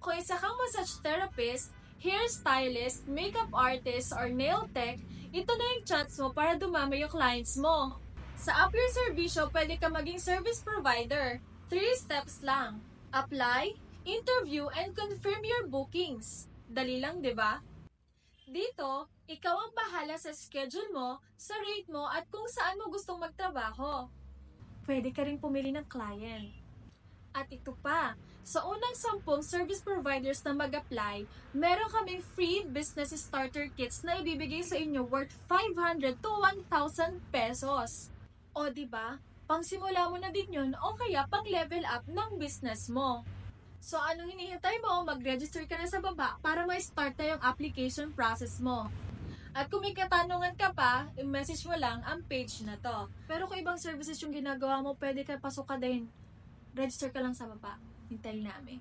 Kung isa kang massage therapist, hairstylist, makeup artist, or nail tech, ito na yung chats mo para dumami yung clients mo. Sa Up Your Servicio, pwede ka maging service provider. 3 steps lang. Apply, interview, and confirm your bookings. Dali lang, di ba? Dito, ikaw ang bahala sa schedule mo, sa rate mo, at kung saan mo gustong magtrabaho. Pwede ka rin pumili ng client. At ito pa, sa unang 10 service providers na mag-apply, meron kaming free business starter kits na ibibigay sa inyo worth 500 to 1,000 pesos. O di ba? Pangsimula mo na din yun o kaya pang level up ng business mo. So anong hinihintay mo? Mag-register ka na sa baba para ma-start na yung application process mo. At kung may katanungan ka pa, i-message mo lang ang page na to. Pero kung ibang services yung ginagawa mo, pwede ka pasok ka din. Register ka lang sa baba. Hintayin namin.